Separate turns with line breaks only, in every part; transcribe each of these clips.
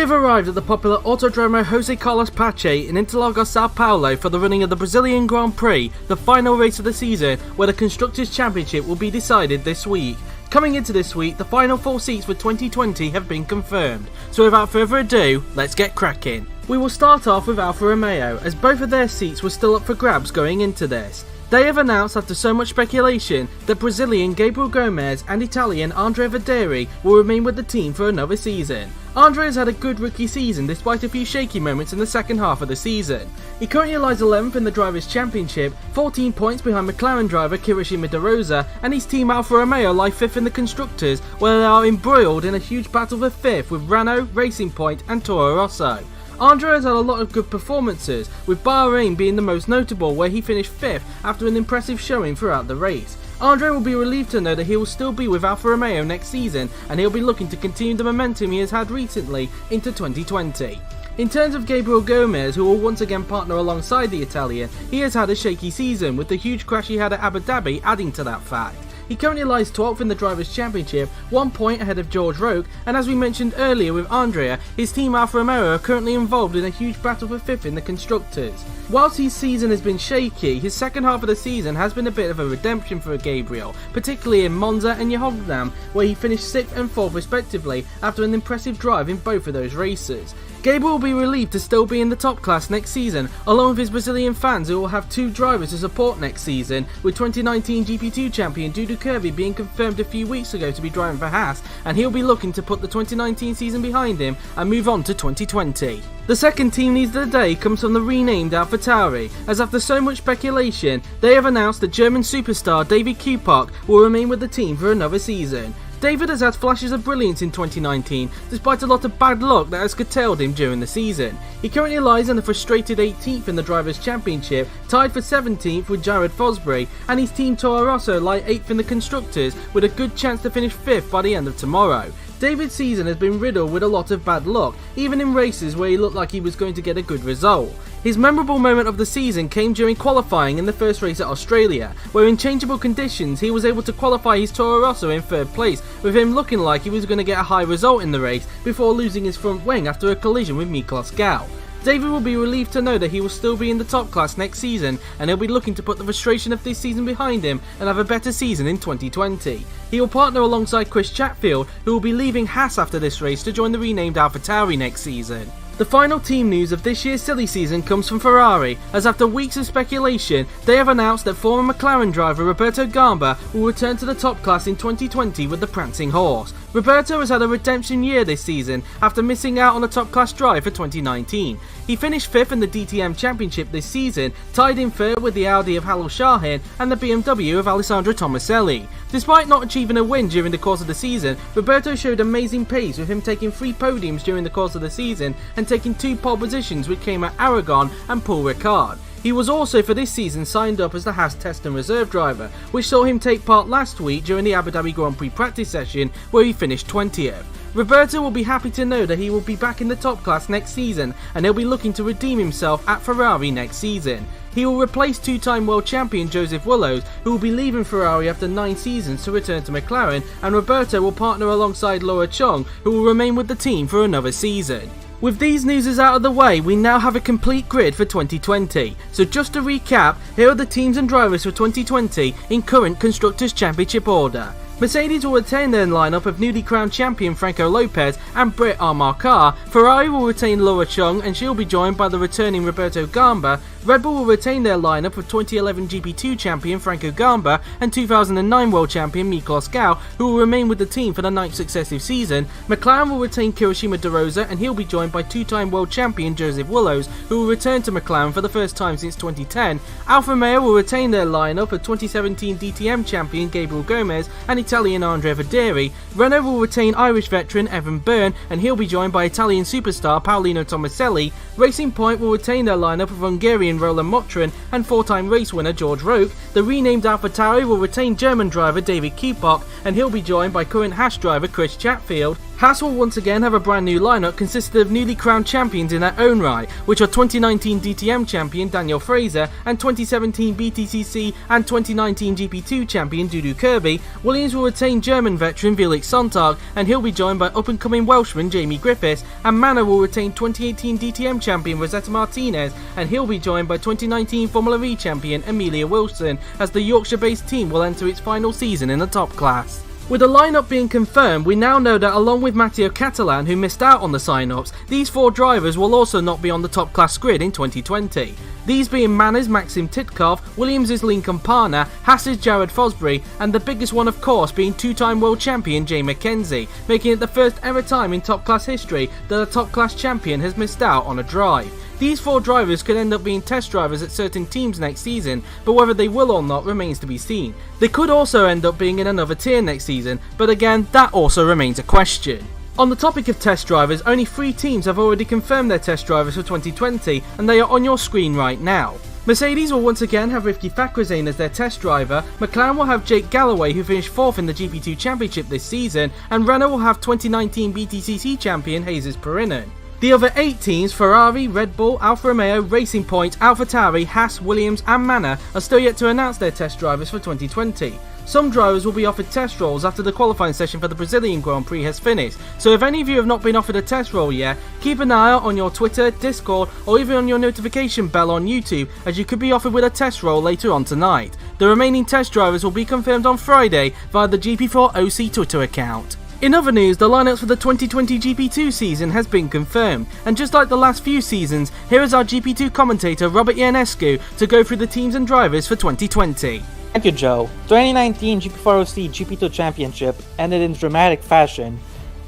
have arrived at the popular Autodromo Jose Carlos Pache in Interlagos, Sao Paulo for the running of the Brazilian Grand Prix, the final race of the season, where the Constructors' Championship will be decided this week. Coming into this week, the final 4 seats for 2020 have been confirmed, so without further ado, let's get cracking. We will start off with Alfa Romeo, as both of their seats were still up for grabs going into this. They have announced after so much speculation that Brazilian Gabriel Gomez and Italian Andrea Verderi will remain with the team for another season. Andrea has had a good rookie season despite a few shaky moments in the second half of the season. He currently lies 11th in the Drivers' Championship, 14 points behind McLaren driver Kirishima De Rosa, and his team Alfa Romeo lie 5th in the Constructors, where they are embroiled in a huge battle for 5th with Renault, Racing Point and Toro Rosso. Andrea has had a lot of good performances, with Bahrain being the most notable, where he finished 5th after an impressive showing throughout the race. Andrea will be relieved to know that he will still be with Alfa Romeo next season, and he'll be looking to continue the momentum he has had recently into 2020. In terms of Gabriel Gomez, who will once again partner alongside the Italian, he has had a shaky season, with the huge crash he had at Abu Dhabi adding to that fact. He currently lies 12th in the Drivers' Championship, 1 point ahead of George Roque, and as we mentioned earlier with Andrea, his team Alfa Romeo are currently involved in a huge battle for 5th in the Constructors. Whilst his season has been shaky, his second half of the season has been a bit of a redemption for Gabriel, particularly in Monza and Yeohdam, where he finished 6th and 4th respectively after an impressive drive in both of those races. Gabriel will be relieved to still be in the top class next season, along with his Brazilian fans who will have 2 drivers to support next season, with 2019 GP2 champion Dudu Kirby being confirmed a few weeks ago to be driving for Haas, and he'll be looking to put the 2019 season behind him and move on to 2020. The second team news of the day comes from the renamed AlphaTauri, as after so much speculation, they have announced that German superstar David Kupok will remain with the team for another season. David has had flashes of brilliance in 2019, despite a lot of bad luck that has curtailed him during the season. He currently lies in a frustrated 18th in the Drivers' Championship, tied for 17th with Jared Fosbury, and his team Toro Rosso lie 8th in the Constructors, with a good chance to finish 5th by the end of tomorrow. David's season has been riddled with a lot of bad luck, even in races where he looked like he was going to get a good result. His memorable moment of the season came during qualifying in the first race at Australia, where in changeable conditions he was able to qualify his Toro Rosso in 3rd place, with him looking like he was going to get a high result in the race before losing his front wing after a collision with Miklos Gal. David will be relieved to know that he will still be in the top class next season, and he'll be looking to put the frustration of this season behind him and have a better season in 2020. He will partner alongside Chris Chatfield, who will be leaving Haas after this race to join the renamed AlphaTauri next season. The final team news of this year's silly season comes from Ferrari, as after weeks of speculation, they have announced that former McLaren driver Roberto Gamba will return to the top class in 2020 with the prancing horse. Roberto has had a redemption year this season after missing out on a top class drive for 2019. He finished 5th in the DTM Championship this season, tied in 3rd with the Audi of Halil Shahin and the BMW of Alessandro Tomaselli. Despite not achieving a win during the course of the season, Roberto showed amazing pace, with him taking 3 podiums during the course of the season and taking 2 pole positions, which came at Aragon and Paul Ricard. He was also for this season signed up as the Haas test and reserve driver, which saw him take part last week during the Abu Dhabi Grand Prix practice session, where he finished 20th. Roberto will be happy to know that he will be back in the top class next season, and he'll be looking to redeem himself at Ferrari next season. He will replace 2-time world champion Joseph Willows, who will be leaving Ferrari after 9 seasons to return to McLaren, and Roberto will partner alongside Laura Chong, who will remain with the team for another season. With these newses out of the way, we now have a complete grid for 2020. So just to recap, here are the teams and drivers for 2020 in current Constructors' Championship order. Mercedes will retain their lineup of newly crowned champion Franco Lopez and Britt Armar. Ferrari will retain Laura Chung, and she'll be joined by the returning Roberto Gamba. Red Bull will retain their lineup of 2011 GP2 champion Franco Gamba and 2009 world champion Miklos Gal, who will remain with the team for the 9th successive season. McLaren will retain Kirishima De Rosa, and he'll be joined by 2-time world champion Joseph Willows, who will return to McLaren for the first time since 2010. Alfa Romeo will retain their lineup of 2017 DTM champion Gabriel Gomez and Italian Andrea Verderi. Renault will retain Irish veteran Evan Byrne, and he'll be joined by Italian superstar Paolino Tomaselli. Racing Point will retain their lineup of Hungarian Roland Motrin and 4-time race winner George Roque. The renamed AlphaTauri will retain German driver David Kupok, and he'll be joined by current Haas driver Chris Chatfield. Haas will once again have a brand new lineup consisted of newly crowned champions in their own right, which are 2019 DTM champion Daniel Fraser and 2017 BTCC and 2019 GP2 champion Dudu Kirby. Williams will retain German veteran Felix Sonntag, and he'll be joined by up-and-coming Welshman Jamie Griffiths, and Manor will retain 2018 DTM champion Rosetta Martinez, and he'll be joined by 2019 Formula E champion Amelia Wilson, as the Yorkshire-based team will enter its final season in the top class. With the lineup being confirmed, we now know that along with Mateo Catalan, who missed out on the sign-ups, these 4 drivers will also not be on the top class grid in 2020. These being Manor's Maxim Titkov, Williams' Lincoln Parner, Haas's Jared Fosbury, and the biggest one of course being 2-time world champion Jay McKenzie, making it the first ever time in top class history that a top class champion has missed out on a drive. These 4 drivers could end up being test drivers at certain teams next season, but whether they will or not remains to be seen. They could also end up being in another tier next season, but again, that also remains a question. On the topic of test drivers, only 3 teams have already confirmed their test drivers for 2020, and they are on your screen right now. Mercedes will once again have Rivki Fakhrizadeh as their test driver, McLaren will have Jake Galloway, who finished 4th in the GP2 Championship this season, and Renault will have 2019 BTCC champion Jesus Perinen. The other 8 teams, Ferrari, Red Bull, Alfa Romeo, Racing Point, AlphaTauri, Haas, Williams and Manor, are still yet to announce their test drivers for 2020. Some drivers will be offered test roles after the qualifying session for the Brazilian Grand Prix has finished, so if any of you have not been offered a test role yet, keep an eye out on your Twitter, Discord or even on your notification bell on YouTube, as you could be offered with a test role later on tonight. The remaining test drivers will be confirmed on Friday via the GP4 OC Twitter account. In other news, the lineups for the 2020 GP2 season has been confirmed, and just like the last few seasons, here is our GP2 commentator Robert Ionescu to go through the teams and drivers for 2020.
Thank you, Joe. 2019 GP4 OC GP2 Championship ended in dramatic fashion.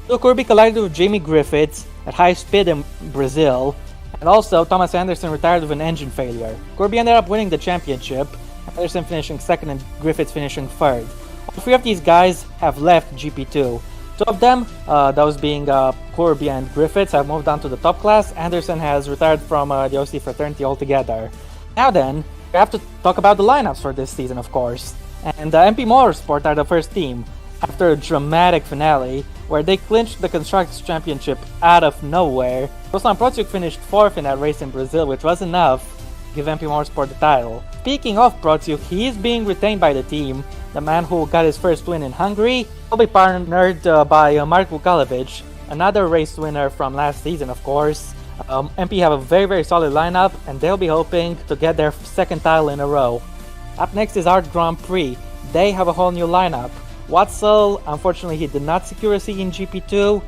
Dudu Kirby collided with Jamie Griffiths at high speed in Brazil, and also Thomas Anderson retired with an engine failure. Kirby ended up winning the championship, Anderson finishing 2nd and Griffiths finishing 3rd. All 3 of these guys have left GP2. 2 of them, those being Kirby and Griffiths, have moved on to the top class. Anderson has retired from the OC fraternity altogether. Now then, we have to talk about the lineups for this season, of course. And MP Motorsport are the first team, after a dramatic finale where they clinched the Constructors' Championship out of nowhere. Ruslan Procuk finished 4th in that race in Brazil, which was enough to give MP Motorsport the title. Speaking of Procuk, he is being retained by the team. The man who got his first win in Hungary will be partnered by Mark Vukalovic, another race winner from last season, of course. MP have a very solid lineup, and they'll be hoping to get their 2nd title in a row. Up next is Art Grand Prix. They have a whole new lineup. Watzel, unfortunately, he did not secure a seat in GP2,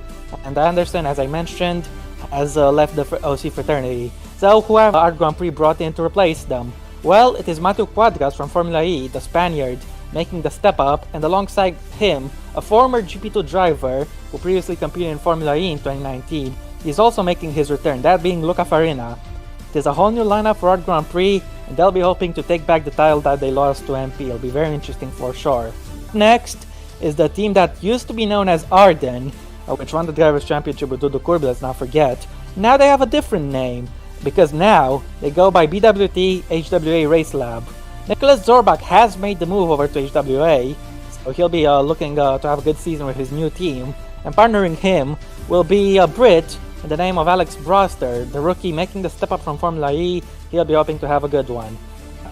and Anderson, as I mentioned, has left the OC fraternity. So who have Art Grand Prix brought in to replace them? Well, it is Mateu Quadras from Formula E, the Spaniard, making the step up, and alongside him, a former GP2 driver who previously competed in Formula E in 2019. He's also making his return, that being Luca Farina. It is a whole new lineup for Art Grand Prix, and they'll be hoping to take back the title that they lost to MP. It'll be very interesting for sure. Next is the team that used to be known as Arden, which won the Drivers' Championship with Dudu Kirby, let's not forget. Now they have a different name, because now they go by BWT HWA Race Lab. Nicholas Zorbach has made the move over to HWA, so he'll be looking to have a good season with his new team, and partnering him will be a Brit in the name of Alex Broster, the rookie making the step up from Formula E. He'll be hoping to have a good one.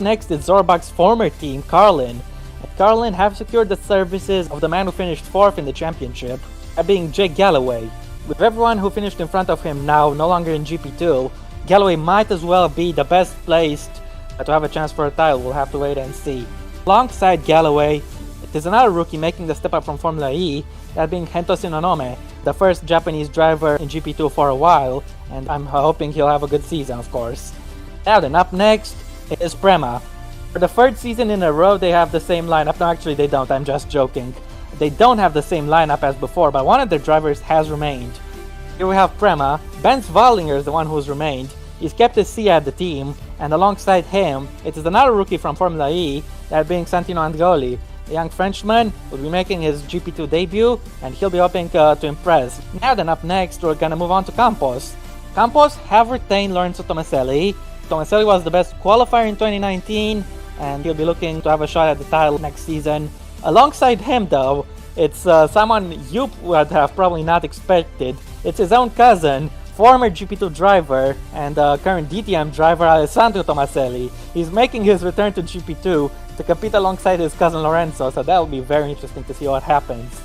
Next is Zorbach's former team, Carlin. And Carlin have secured the services of the man who finished 4th in the championship, that being Jake Galloway. With everyone who finished in front of him now no longer in GP2, Galloway might as well be the best placed to have a chance for a title. We'll have to wait and see. Alongside Galloway, it is another rookie making the step up from Formula E, that being Hentosi Nonome, the first Japanese driver in GP2 for a while, and I'm hoping he'll have a good season, of course. Now then, up next is Prema. For the 3rd season in a row, they have the same lineup. No, actually they don't, I'm just joking. They don't have the same lineup as before, but one of their drivers has remained. Here we have Prema. Benz Wallinger is the one who's remained. He's kept his seat at the team, and alongside him, it is another rookie from Formula E, that being Santino Andreoli. The young Frenchman will be making his GP2 debut, and he'll be hoping to impress. Now then, up next, we're gonna move on to Campos. Campos have retained Lorenzo Tomaselli. Tomaselli was the best qualifier in 2019, and he'll be looking to have a shot at the title next season. Alongside him, though, It's someone you would have probably not expected. It's his own cousin, former GP2 driver and current DTM driver Alessandro Tomaselli. He's making his return to GP2 to compete alongside his cousin Lorenzo, so that will be very interesting to see what happens.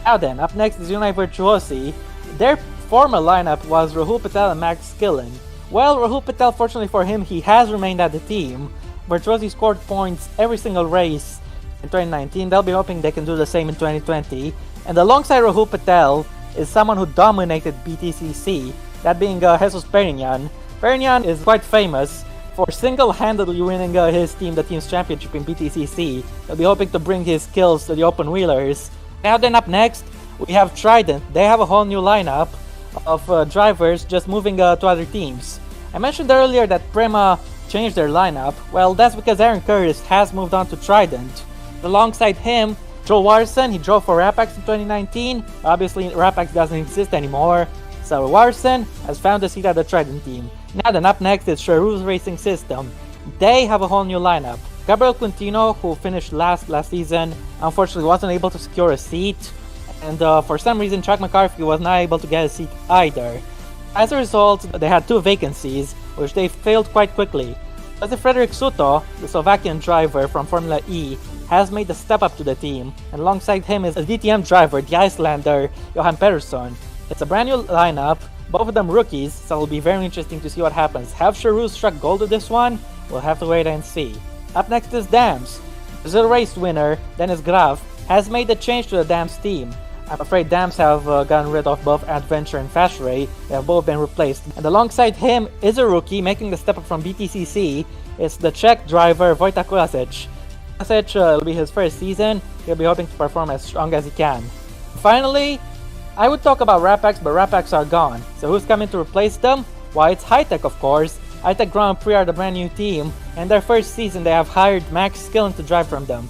Now then, up next is Unai Virtuosi. Their former lineup was Rahul Patel and Max Skillen. Well, Rahul Patel, fortunately for him, he has remained at the team. Virtuosi scored points every single race in 2019. They'll be hoping they can do the same in 2020. And alongside Rahul Patel is someone who dominated BTCC, that being Jesus Perignon. Perignon is quite famous for single-handedly winning his team the team's championship in BTCC. They'll be hoping to bring his skills to the open wheelers. Now then, up next, we have Trident. They have a whole new lineup of drivers just moving to other teams. I mentioned earlier that Prema changed their lineup. Well, that's because Aaron Curtis has moved on to Trident. Alongside him, Joel Warson, he drove for Rapax in 2019. Obviously, Rapax doesn't exist anymore, so Warson has found a seat at the Trident team. Now then, up next is Charouz Racing System. They have a whole new lineup. Gabriel Quintino, who finished last season, unfortunately wasn't able to secure a seat, and for some reason Chuck McCarthy was not able to get a seat either. As a result, they had two vacancies, which they filled quite quickly. Jose Frederic Suto, the Slovakian driver from Formula E, has made the step up to the team, and alongside him is a DTM driver, the Icelander Johan Persson. It's a brand new lineup, both of them rookies, so it'll be very interesting to see what happens. Have Charouz struck gold with this one? We'll have to wait and see. Up next is Dams. Brazil race winner Dennis Graff has made a change to the Dams team. I'm afraid Dams have gotten rid of both Adventure and Fast Ray. They have both been replaced. And alongside him is a rookie making the step up from BTCC. It's the Czech driver Wojtek Kulasic. Kulasic will be his first season. He'll be hoping to perform as strong as he can. Finally, I would talk about Rapax, but Rapax are gone. So who's coming to replace them? Why, it's Hi-Tech, of course. Hi-Tech Grand Prix are the brand new team, and their first season they have hired Max Skillen to drive from them.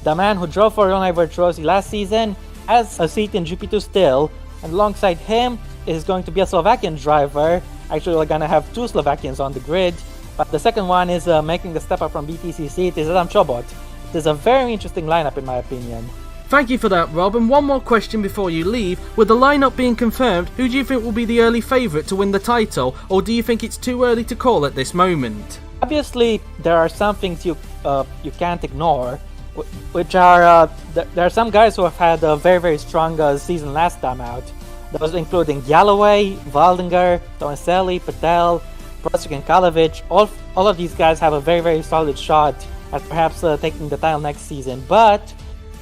The man who drove for Unai Virtuosi last season has a seat in GP2 still, and alongside him is going to be a Slovakian driver. Actually, we're gonna have two Slovakians on the grid, but the second one is making the step up from BTCC. It is Adam Chobot. It is a very interesting lineup in my opinion.
Thank you for that, Rob, and one more question before you leave. With the lineup being confirmed, who do you think will be the early favourite to win the title, or do you think it's too early to call at this moment?
Obviously, there are some things you can't ignore, which are there are some guys who have had a very strong season last time out. Those including Galloway, Waldinger, Tomaselli, Patel, Prosic and Kalovic. All of these guys have a very solid shot at perhaps taking the title next season, but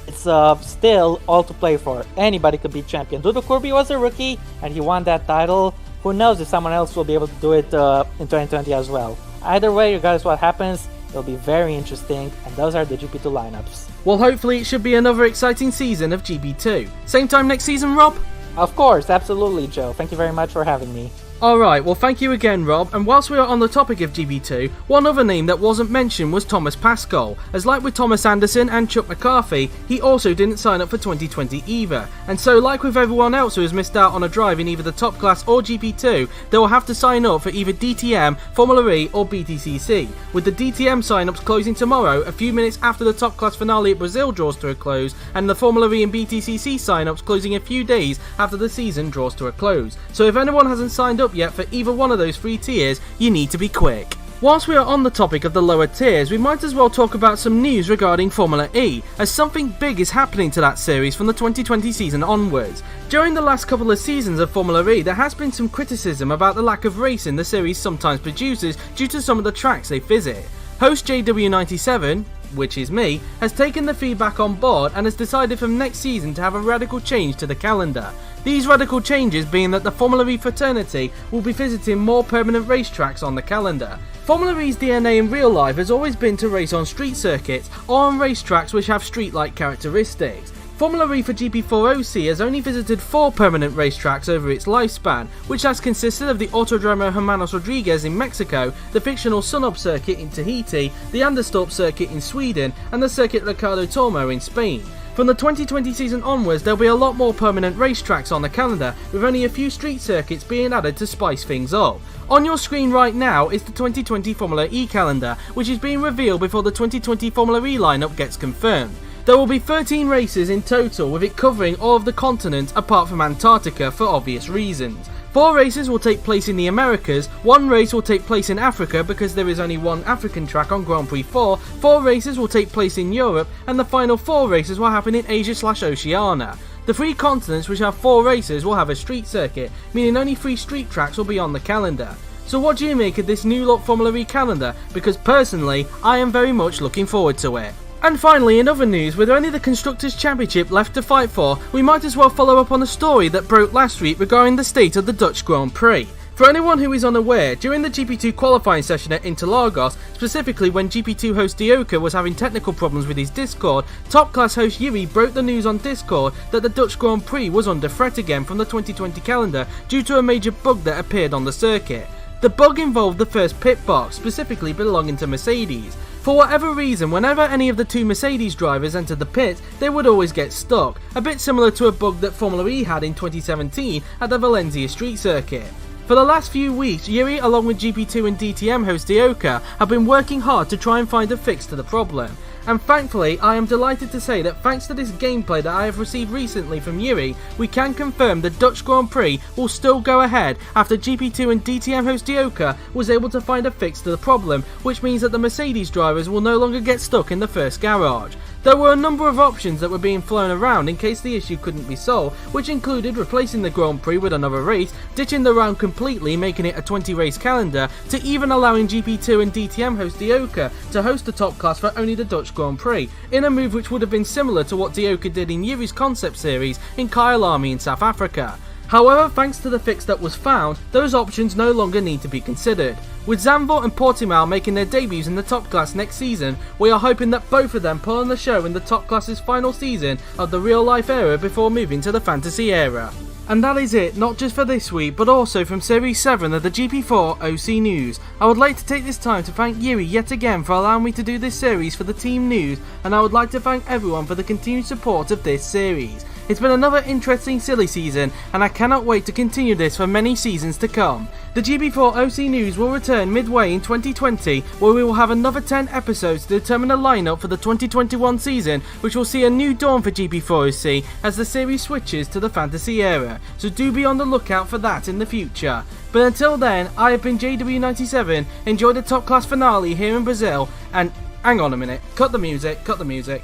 it's still all to play for. Anybody could be champion. Dudu Kurbi was a rookie and he won that title. Who knows if someone else will be able to do it in 2020 as well. Either way, regardless what happens, it'll be very interesting, and those are the GP2 lineups.
Well, hopefully it should be another exciting season of GP2. Same time next season, Rob?
Of course, absolutely, Joe. Thank you very much for having me.
Alright, well thank you again, Rob, and whilst we are on the topic of GP2, one other name that wasn't mentioned was Thomas Pascal, as like with Thomas Anderson and Chuck McCarthy, he also didn't sign up for 2020 either, and so like with everyone else who has missed out on a drive in either the top class or GP2, they will have to sign up for either DTM, Formula E or BTCC, with the DTM sign-ups closing tomorrow, a few minutes after the top class finale at Brazil draws to a close, and the Formula E and BTCC sign-ups closing a few days after the season draws to a close. So if anyone hasn't signed up yet for either one of those three tiers, you need to be quick. Whilst we are on the topic of the lower tiers, we might as well talk about some news regarding Formula E, as something big is happening to that series from the 2020 season onwards. During the last couple of seasons of Formula E, there has been some criticism about the lack of racing the series sometimes produces due to some of the tracks they visit. Host JW97, which is me, has taken the feedback on board and has decided from next season to have a radical change to the calendar. These radical changes being that the Formula E fraternity will be visiting more permanent racetracks on the calendar. Formula E's DNA in real life has always been to race on street circuits or on racetracks which have street-like characteristics. Formula E for GP4 OC has only visited 4 permanent racetracks over its lifespan, which has consisted of the Autodromo Hermanos Rodriguez in Mexico, the fictional Sunob circuit in Tahiti, the Anderstorp circuit in Sweden, and the Circuit Ricardo Tormo in Spain. From the 2020 season onwards, there'll be a lot more permanent racetracks on the calendar, with only a few street circuits being added to spice things up. On your screen right now is the 2020 Formula E calendar, which is being revealed before the 2020 Formula E lineup gets confirmed. There will be 13 races in total, with it covering all of the continent apart from Antarctica for obvious reasons. 4 races will take place in the Americas, 1 race will take place in Africa because there is only 1 African track on Grand Prix 4, 4 races will take place in Europe, and the final 4 races will happen in Asia/Oceania. The 3 continents which have 4 races will have a street circuit, meaning only 3 street tracks will be on the calendar. So what do you make of this new look Formula E calendar? Because personally, I am very much looking forward to it. And finally, in other news, with only the Constructors' Championship left to fight for, we might as well follow up on a story that broke last week regarding the state of the Dutch Grand Prix. For anyone who is unaware, during the GP2 qualifying session at Interlagos, specifically when GP2 host Dioka was having technical problems with his Discord, top class host Yuri broke the news on Discord that the Dutch Grand Prix was under threat again from the 2020 calendar due to a major bug that appeared on the circuit. The bug involved the first pit box, specifically belonging to Mercedes. For whatever reason, whenever any of the 2 Mercedes drivers entered the pit, they would always get stuck, a bit similar to a bug that Formula E had in 2017 at the Valencia street circuit. For the last few weeks, Yuri along with GP2 and DTM host Dioka have been working hard to try and find a fix to the problem. And thankfully, I am delighted to say that thanks to this gameplay that I have received recently from Yuri, we can confirm the Dutch Grand Prix will still go ahead after GP2 and DTM host Dioka was able to find a fix to the problem, which means that the Mercedes drivers will no longer get stuck in the first garage. There were a number of options that were being flown around in case the issue couldn't be solved, which included replacing the Grand Prix with another race, ditching the round completely, making it a 20 race calendar, to even allowing GP2 and DTM host Dioka to host the top class for only the Dutch Grand Prix, in a move which would have been similar to what Dioka did in Yuri's concept series in Kyalami in South Africa. However, thanks to the fix that was found, those options no longer need to be considered. With Zandvoort and Portimao making their debuts in the top class next season, we are hoping that both of them put on the show in the top class's final season of the real life era before moving to the fantasy era. And that is it, not just for this week, but also from Series 7 of the GP4 OC News. I would like to take this time to thank Yuri yet again for allowing me to do this series for the team news, and I would like to thank everyone for the continued support of this series. It's been another interesting silly season, and I cannot wait to continue this for many seasons to come. The GP4 OC News will return midway in 2020, where we will have another 10 episodes to determine a lineup for the 2021 season, which will see a new dawn for GP4 OC as the series switches to the fantasy era, so do be on the lookout for that in the future. But until then, I have been JW97, enjoy the top class finale here in Brazil, and hang on a minute, cut the music.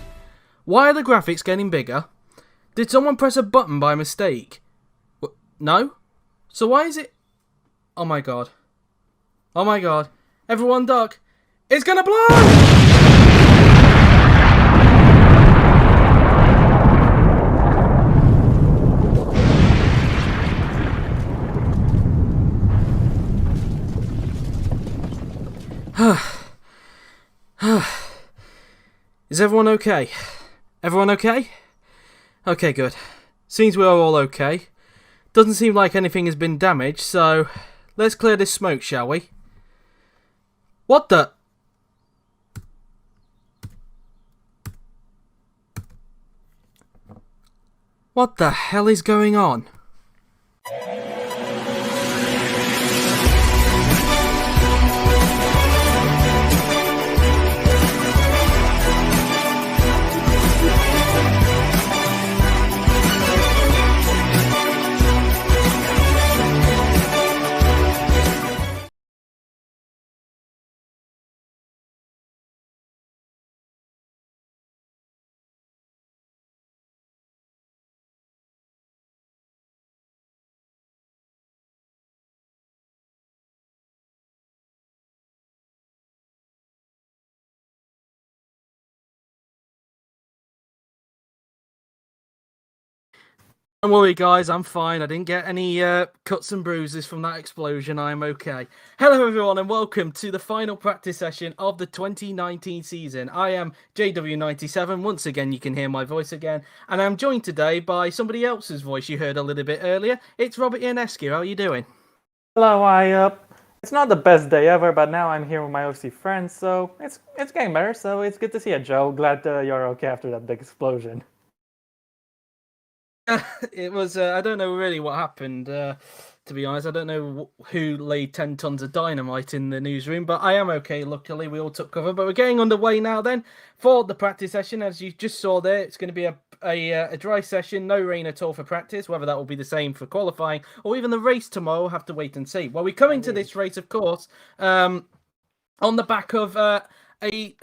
Why are the graphics getting bigger? Did someone press a button by mistake? No? So why is it... Oh my god. Everyone duck. It's gonna blow! Is everyone okay? Everyone okay? Okay, good. Seems we are all okay. Doesn't seem like anything has been damaged, so let's clear this smoke, shall we? What the... What the hell is going on? Don't worry guys, I'm fine. I didn't get any cuts and bruises from that explosion. I'm okay. Hello everyone and welcome to the final practice session of the 2019 season. I am JW97. Once again, you can hear my voice again. And I'm joined today by somebody else's voice you heard a little bit earlier. It's Robert Ionescu. How are you doing?
Hello, it's not the best day ever, but now I'm here with my OC friends, so it's getting better, so it's good to see you, Joe. Glad you're okay after that big explosion.
It was, I don't know really what happened. to be honest. I don't know who laid 10 tons of dynamite in the newsroom, but I am okay, luckily. We all took cover. But we're getting underway now then for the practice session. As you just saw there, it's going to be a dry session, no rain at all for practice. Whether that will be the same for qualifying or even the race tomorrow, we'll have to wait and see. Well, we come into this race, of course, on the back of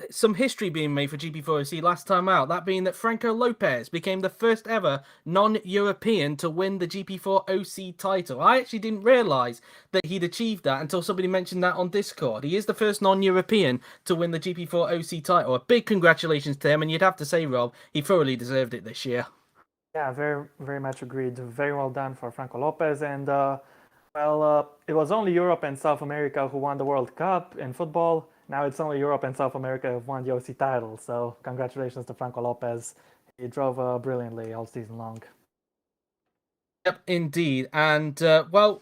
some history being made for GP4 last time out, that being that Franco Lopez became the first ever non-European to win the GP4 OC title. I actually didn't realise that he'd achieved that until somebody mentioned that on Discord. He is the first non-European to win the GP4 OC title. A big congratulations to him, and you'd have to say, Rob, he thoroughly deserved it this year.
Yeah, very, very much agreed. Very well done for Franco Lopez. And, it was only Europe and South America who won the World Cup in football. Now it's only Europe and South America who won the OC title. So congratulations to Franco Lopez. He drove brilliantly all season long.
Yep, indeed. And, well,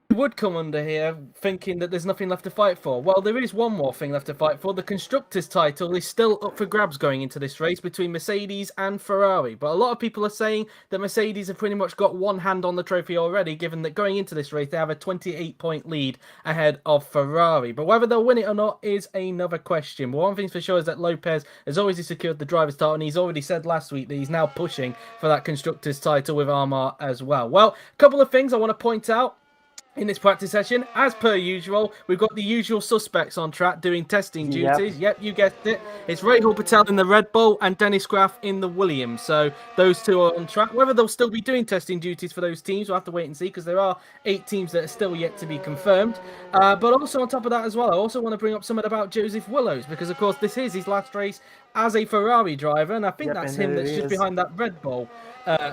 we would come under here thinking that there's nothing left to fight for. Well, there is one more thing left to fight for. The Constructors' title is still up for grabs going into this race between Mercedes and Ferrari. But a lot of people are saying that Mercedes have pretty much got one hand on the trophy already, given that going into this race, they have a 28-point lead ahead of Ferrari. But whether they'll win it or not is another question. But one thing's for sure is that Lopez has already secured the driver's title, and he's already said last week that he's now pushing for that Constructors' title with Armar as well. Well, a couple of things I want to point out in this practice session. As per usual, we've got the usual suspects on track doing testing duties. Yep, you guessed it. It's Rahul Patel in the Red Bull and Dennis Graff in the Williams. So those two are on track. Whether they'll still be doing testing duties for those teams, we'll have to wait and see, because there are 8 teams that are still yet to be confirmed. But also on top of that as well, I also want to bring up something about Joseph Willows, because of course this is his last race as a Ferrari driver, and I think that's him that's just behind that Red Bull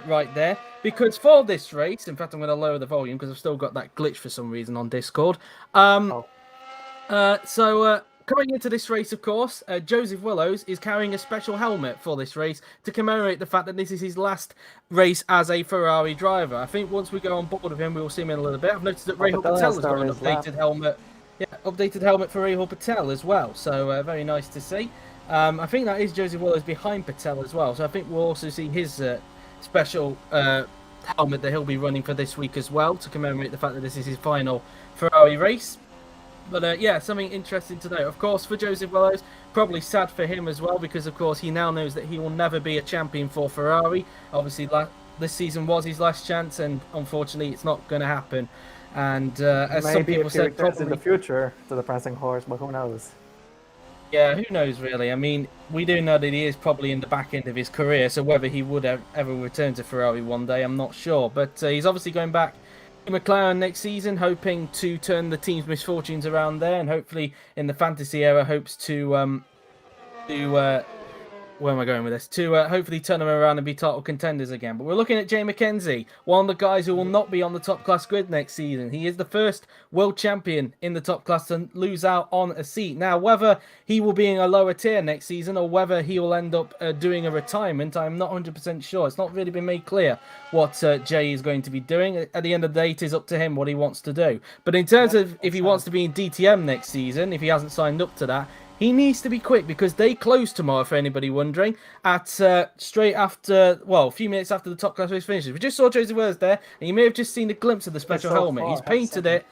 right there. Because for this race, in fact, I'm going to lower the volume because I've still got that glitch for some reason on Discord. Coming into this race, of course, Joseph Willows is carrying a special helmet for this race to commemorate the fact that this is his last race as a Ferrari driver. I think once we go on board with him, we will see him in a little bit. I've noticed that Rahul Patel has got an updated helmet. Yeah, updated helmet for Rahul Patel as well. So very nice to see. I think that is Joseph Willows behind Patel as well. So I think we'll also see his special helmet that he'll be running for this week as well, to commemorate the fact that this is his final Ferrari race. But yeah, something interesting to note. Of course, for Joseph Willows, probably sad for him as well, because of course he now knows that he will never be a champion for Ferrari. Obviously, this season was his last chance, and unfortunately, it's not going to happen. And as some people said, probably
in the future to the prancing horse, but who knows?
Yeah, who knows really? I mean, we do know that he is probably in the back end of his career, so whether he would ever return to Ferrari one day, I'm not sure. But he's obviously going back to McLaren next season, hoping to turn the team's misfortunes around there, and hopefully in the fantasy era hopes to where am I going with this? To hopefully turn them around and be title contenders again. But we're looking at Jay McKenzie, one of the guys who will not be on the top class grid next season. He is the first world champion in the top class to lose out on a seat. Now, whether he will be in a lower tier next season or whether he will end up doing a retirement, I'm not 100% sure. It's not really been made clear what Jay is going to be doing. At the end of the day, it is up to him what he wants to do. But in terms of if he wants to be in DTM next season, if he hasn't signed up to that, he needs to be quick, because they close tomorrow, for anybody wondering, at straight after, well, a few minutes after the top class race finishes. We just saw Joseph Willows there, and you may have just seen a glimpse of the special helmet. He's painted it.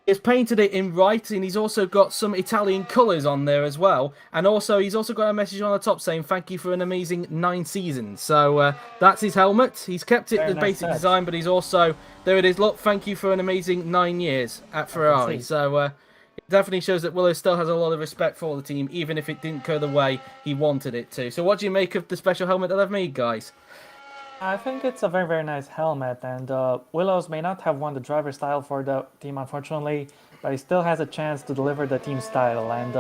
He's painted it in white, and he's also got some Italian colours on there as well. And also, he's also got a message on the top saying, "Thank you for an amazing 9 seasons." So that's his helmet. He's kept it the basic design, but he's also, there it is, look, "Thank you for an amazing 9 years at Ferrari." So it definitely shows that Willows still has a lot of respect for the team, even if it didn't go the way he wanted it to. So what do you make of the special helmet that I've made, guys?
I think it's a very, very nice helmet, and Willows may not have won the driver's title for the team, unfortunately, but he still has a chance to deliver the team's title. And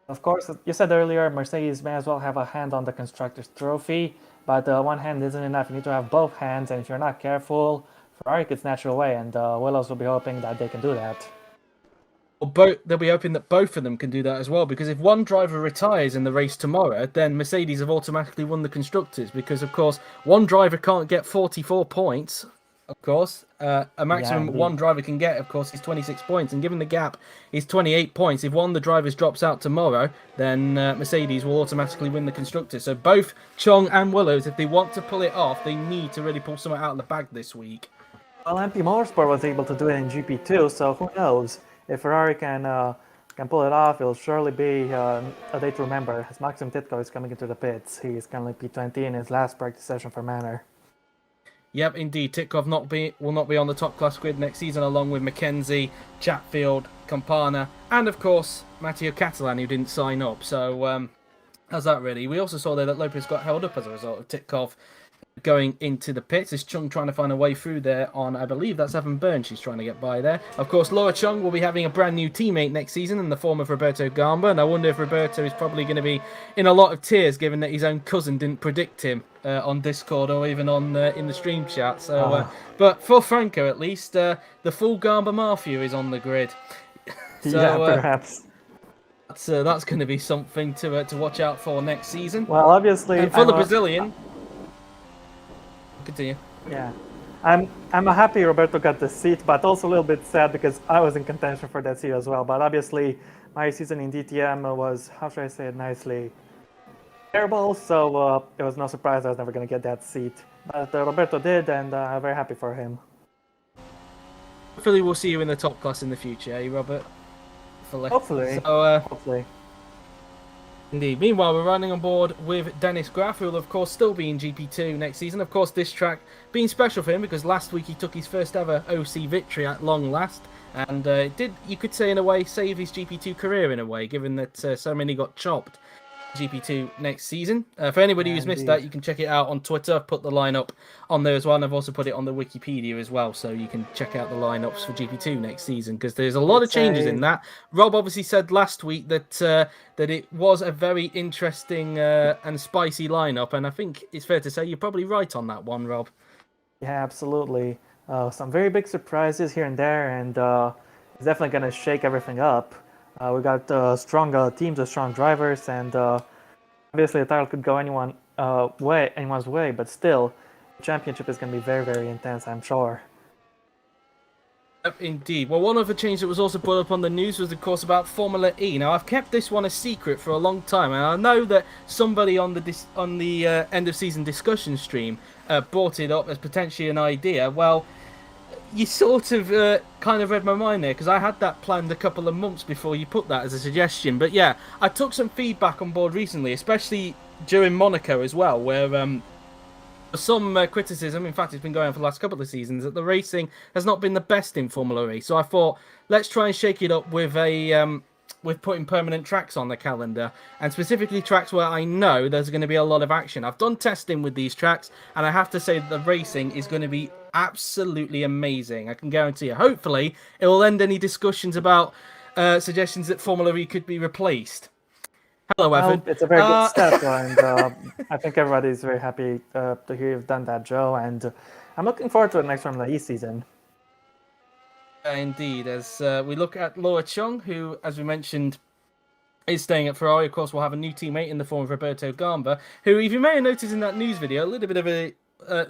of course, you said earlier, Mercedes may as well have a hand on the Constructors' Trophy, but one hand isn't enough. You need to have both hands, and if you're not careful, Ferrari could snatch you away, and Willows will be hoping that they can do that.
Well, they'll be hoping that both of them can do that as well, because if one driver retires in the race tomorrow, then Mercedes have automatically won the Constructors, because, of course, one driver can't get 44 points, of course. A maximum one driver can get, of course, is 26 points, and given the gap is 28 points, if one of the drivers drops out tomorrow, then Mercedes will automatically win the Constructors. So both Chong and Willows, if they want to pull it off, they need to really pull something out of the bag this week.
Well, MP Motorsport was able to do it in GP2, so who knows? If Ferrari can pull it off, it'll surely be a day to remember. As Maxim Titko is coming into the pits, he's currently P20 in his last practice session for Manor.
Yep, indeed. Titkov will not be on the top class grid next season, along with Mackenzie, Chatfield, Campana, and of course Mateo Catalan, who didn't sign up. So how's that really? We also saw there that Lopez got held up as a result of Titkov going into the pits. Is Chung trying to find a way through there on, I believe that's Evan Byrne she's trying to get by there. Of course, Laura Chung will be having a brand new teammate next season in the form of Roberto Gamba, and I wonder if Roberto is probably going to be in a lot of tears given that his own cousin didn't predict him on Discord or even on in the stream chat. So, but for Franco at least, the full Gamba Mafia is on the grid.
So, yeah, perhaps.
That's going to be something to watch out for next season.
Well, obviously,
and for the Brazilian. Continue.
Yeah, I'm happy Roberto got the seat, but also a little bit sad because I was in contention for that seat as well. But obviously, my season in DTM was, how should I say it nicely, terrible. So it was no surprise I was never going to get that seat. But Roberto did, and I'm very happy for him.
Hopefully, we'll see you in the top class in the future, eh, Robert?
Hopefully.
So,
hopefully.
Indeed. Meanwhile, we're running on board with Dennis Graff, who will, of course, still be in GP2 next season. Of course, this track being special for him because last week he took his first ever OC victory at long last. And it did, you could say in a way, save his GP2 career in a way, given that so many got chopped GP2 next season. For anybody who's missed that, you can check it out on Twitter. I've put the lineup on there as well, and I've also put it on the Wikipedia as well, so you can check out the lineups for GP2 next season because there's a lot of changes in that. Rob obviously said last week that that it was a very interesting and spicy lineup, and I think it's fair to say you're probably right on that one, Rob.
Yeah, absolutely. Some very big surprises here and there, and it's definitely going to shake everything up. We got strong teams with strong drivers, and obviously the title could go anyone's way, but still, the championship is going to be very, very intense, I'm sure.
Indeed. Well, one other change that was also brought up on the news was, of course, about Formula E. Now, I've kept this one a secret for a long time, and I know that somebody on the end of season discussion stream brought it up as potentially an idea. Well, you sort of kind of read my mind there because I had that planned a couple of months before you put that as a suggestion. But yeah, I took some feedback on board recently, especially during Monaco as well, where some criticism, in fact it's been going on for the last couple of seasons, that the racing has not been the best in Formula E. So I thought, let's try and shake it up with with putting permanent tracks on the calendar, and specifically tracks where I know there's going to be a lot of action. I've done testing with these tracks, and I have to say that the racing is going to be absolutely amazing. I can guarantee you. Hopefully, it will end any discussions about suggestions that Formula E could be replaced. Hello, Evan.
It's a very good step, and I think everybody's very happy to hear you've done that, Joe, and I'm looking forward to the next Formula E season.
Indeed, as we look at Laura Chung, who, as we mentioned, is staying at Ferrari. Of course, we'll have a new teammate in the form of Roberto Gamba, who, if you may have noticed in that news video, a little bit of a...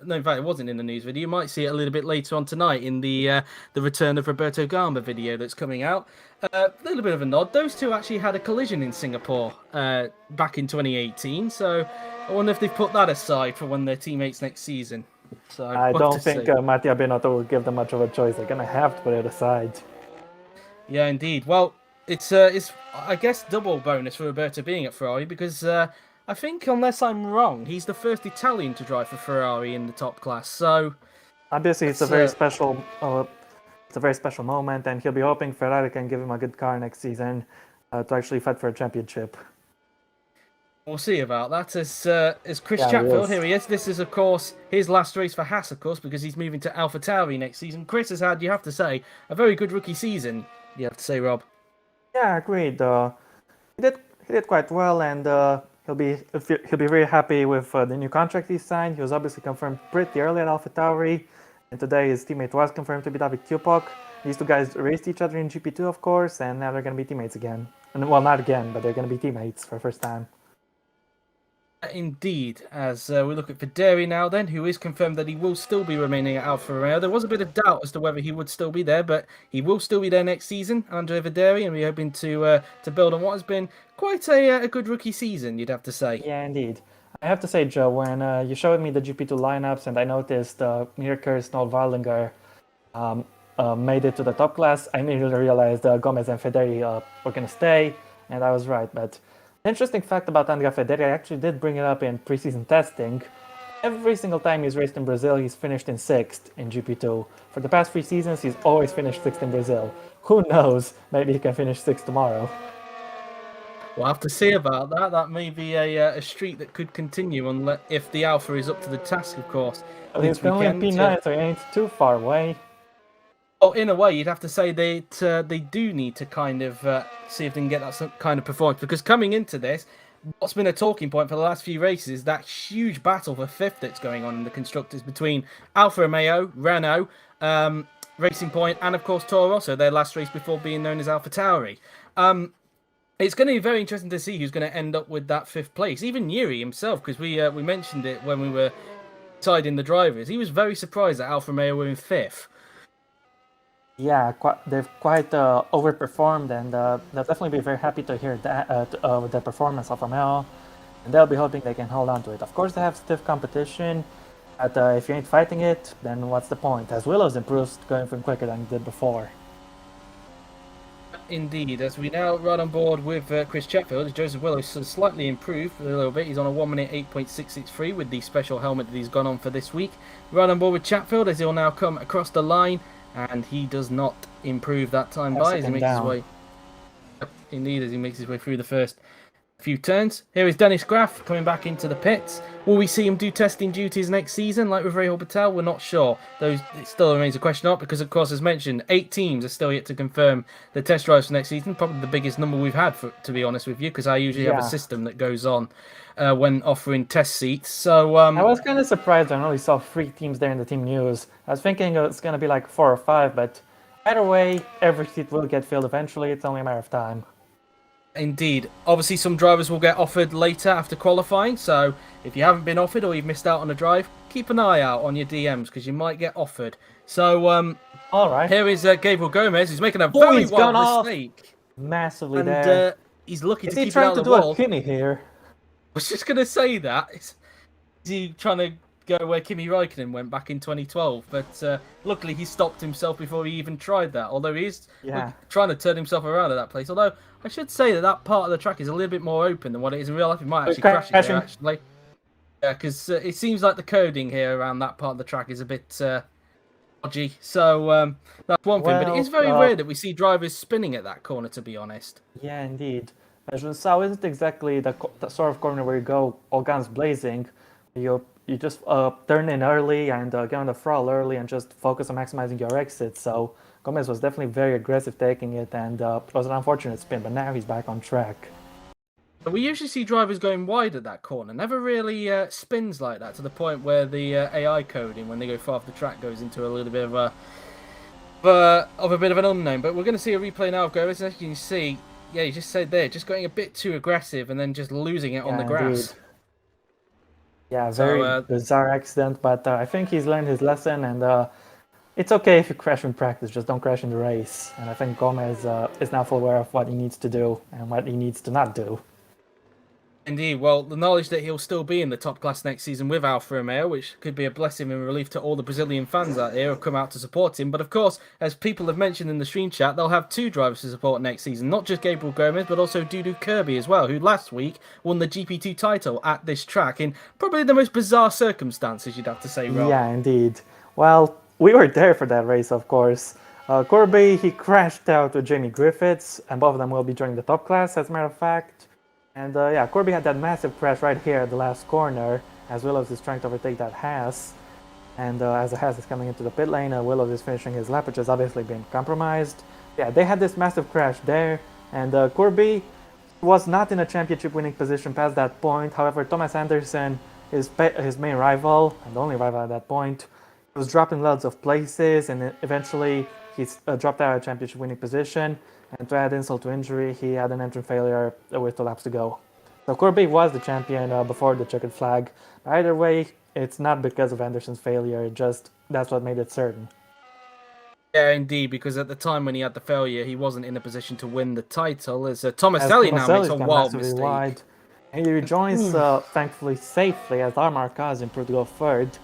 no, in fact, it wasn't in the news video. You might see it a little bit later on tonight in the return of Roberto Gamba video that's coming out. A little bit of a nod. Those two actually had a collision in Singapore back in 2018, so I wonder if they've put that aside for when they're teammates next season. So
I don't think Mattia Binotto will give them much of a choice. They're going to have to put it aside.
Yeah, indeed. Well, it's I guess double bonus for Roberto being at Ferrari because I think, unless I'm wrong, he's the first Italian to drive for Ferrari in the top class. So
obviously, it's a very special moment, and he'll be hoping Ferrari can give him a good car next season to actually fight for a championship.
We'll see about that. As Chris Chatfield, here he is. This is, of course, his last race for Haas, of course, because he's moving to Alfa Tauri next season. Chris has had, you have to say, a very good rookie season. You have to say, Rob.
Yeah, agreed. He did quite well, and he'll be very happy with the new contract he signed. He was obviously confirmed pretty early at Alfa Tauri, and today his teammate was confirmed to be David Tupok. These two guys raced each other in GP2, of course, and now they're going to be teammates again. And, well, not again, but they're going to be teammates for the first time.
Indeed, as we look at Videri now then, who is confirmed that he will still be remaining at Alfa Romeo. There was a bit of doubt as to whether he would still be there, but he will still be there next season under Videri, and we're hoping to build on what has been quite a good rookie season, you'd have to say.
Yeah, indeed. I have to say, Joe, when you showed me the GP2 lineups and I noticed Mirkers, Noel Wallinger made it to the top class, I immediately realized Gomez and Federi were going to stay, and I was right. But the interesting fact about Andrea Federi, I actually did bring it up in preseason testing. Every single time he's raced in Brazil, he's finished in 6th in GP2. For the past 3 seasons, he's always finished 6th in Brazil. Who knows? Maybe he can finish 6th tomorrow.
We'll have to see about that. That may be a streak that could continue if the Alpha is up to the task, of course.
But he's only in P9, so he ain't too far away.
Well, in a way, you'd have to say they do need to kind of see if they can get that kind of performance. Because coming into this, what's been a talking point for the last few races is that huge battle for 5th that's going on in the constructors between Alfa Romeo, Renault, Racing Point, and of course Toro Rosso, their last race before being known as Alpha Tauri. It's going to be very interesting to see who's going to end up with that 5th place. Even Yuri himself, because we mentioned it when we were deciding the drivers. He was very surprised that Alfa Romeo were in 5th.
Yeah, they've quite overperformed, and they'll definitely be very happy to hear that with the performance of Romeo, and they'll be hoping they can hold on to it. Of course, they have stiff competition, but if you ain't fighting it, then what's the point? As Willows improves, going from quicker than he did before.
Indeed, as we now ride on board with Chris Chetfield, Joseph Willows slightly improved a little bit. He's on a 1 minute 8.663 with the special helmet that he's gone on for this week. Ride on board with Chatfield as he'll now come across the line, and he does not improve that time by as he makes his way. Indeed, as he makes his way through the first few turns. Here is Dennis Graff coming back into the pits. Will we see him do testing duties next season like with Rahul Patel? We're not sure. It still remains a question mark because, of course, as mentioned, 8 teams are still yet to confirm the test drives for next season. Probably the biggest number we've had, to be honest with you, because I usually have a system that goes on when offering test seats. So
I was kind of surprised when I only saw 3 teams there in the team news. I was thinking it's going to be like 4 or 5, but either way, every seat will get filled eventually. It's only a matter of time.
Indeed. Obviously, some drivers will get offered later after qualifying, so if you haven't been offered or you've missed out on a drive, keep an eye out on your DMs because you might get offered. So,
all right.
Here is Gabriel Gomez. He's making a very wild mistake.
Massively
and,
there.
He's looking
to
keep
it out
of the wall.
Is he trying to do a Kimi here?
I was just going to say that. Is he trying to go where Kimi Raikkonen went back in 2012? But luckily he stopped himself before he even tried that. Although he is trying to turn himself around at that place. Although I should say that part of the track is a little bit more open than what it is in real life. He might actually crash it there, actually. Yeah, because it seems like the coding here around that part of the track is a bit dodgy. So that's one thing. But it is very weird that we see drivers spinning at that corner, to be honest.
Yeah, indeed. Sao isn't exactly the sort of corner where you go all guns blazing. You just turn in early and get on the throttle early and just focus on maximizing your exit. So Gomez was definitely very aggressive taking it, and it was an unfortunate spin, but now he's back on track.
We usually see drivers going wide at that corner, never really spins like that to the point where the AI coding, when they go far off the track, goes into a little bit of a bit of an unknown. But we're going to see a replay now of Gomez. As you can see, yeah, you just said there, just going a bit too aggressive and then just losing it on the grass.
Indeed. Yeah, very bizarre accident, but I think he's learned his lesson, and it's okay if you crash in practice, just don't crash in the race. And I think Gomez is now fully aware of what he needs to do and what he needs to not do.
Indeed. Well, the knowledge that he'll still be in the top class next season with Alfa Romeo, which could be a blessing and relief to all the Brazilian fans out there who have come out to support him. But of course, as people have mentioned in the stream chat, they'll have 2 drivers to support next season. Not just Gabriel Gomez, but also Dudu Kirby as well, who last week won the GP2 title at this track in probably the most bizarre circumstances, you'd have to say, Rob.
Yeah, indeed. Well, we were there for that race, of course. Kirby, he crashed out with Jamie Griffiths, and both of them will be joining the top class, as a matter of fact. And yeah, Kirby had that massive crash right here at the last corner, as Willows is trying to overtake that Haas. And as the Haas is coming into the pit lane, Willows is finishing his lap, which has obviously been compromised. Yeah, they had this massive crash there, and Kirby was not in a championship winning position past that point. However, Thomas Anderson, his main rival, and the only rival at that point, was dropping loads of places, and eventually he's dropped out of a championship winning position. And to add insult to injury, he had an engine failure with 2 laps to go. So Kirby was the champion before the checkered flag. Either way, it's not because of Anderson's failure, just that's what made it certain.
Yeah, indeed, because at the time when he had the failure, he wasn't in a position to win the title. As Tomaselli now makes a wild mistake.
Wide. And he rejoins, thankfully, safely, as Armar Kaz improved to go 3rd.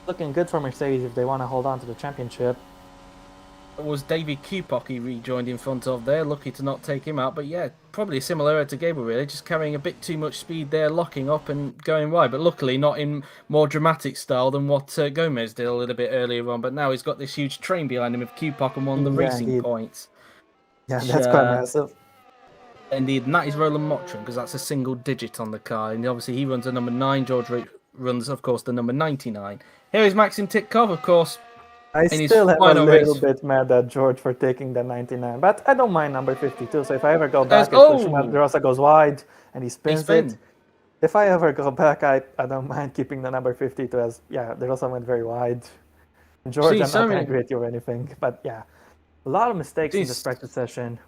Looking good for Mercedes if they want to hold on to the championship.
It was David Kupok he rejoined in front of there. Lucky to not take him out. But yeah, probably a similar error to Gabriel, really. Just carrying a bit too much speed there, locking up and going wide. But luckily not in more dramatic style than what Gomez did a little bit earlier on. But now he's got this huge train behind him with Kupok and one of the racing
indeed.
points.
Yeah, that's quite massive.
Indeed, and that is Roland Mottram, because that's a single digit on the car. And obviously he runs a number 9. George runs, of course, the number 99. Here is Maxim Titkov, of course.
I still am a little bit mad at George for taking the 99, but I don't mind number 52. So if I ever go back, if Schumacher goes wide and he spins it, if I ever go back, I don't mind keeping the number 52 as, yeah, they also went very wide. George, I'm not angry at you or anything, but yeah, a lot of mistakes in this practice session.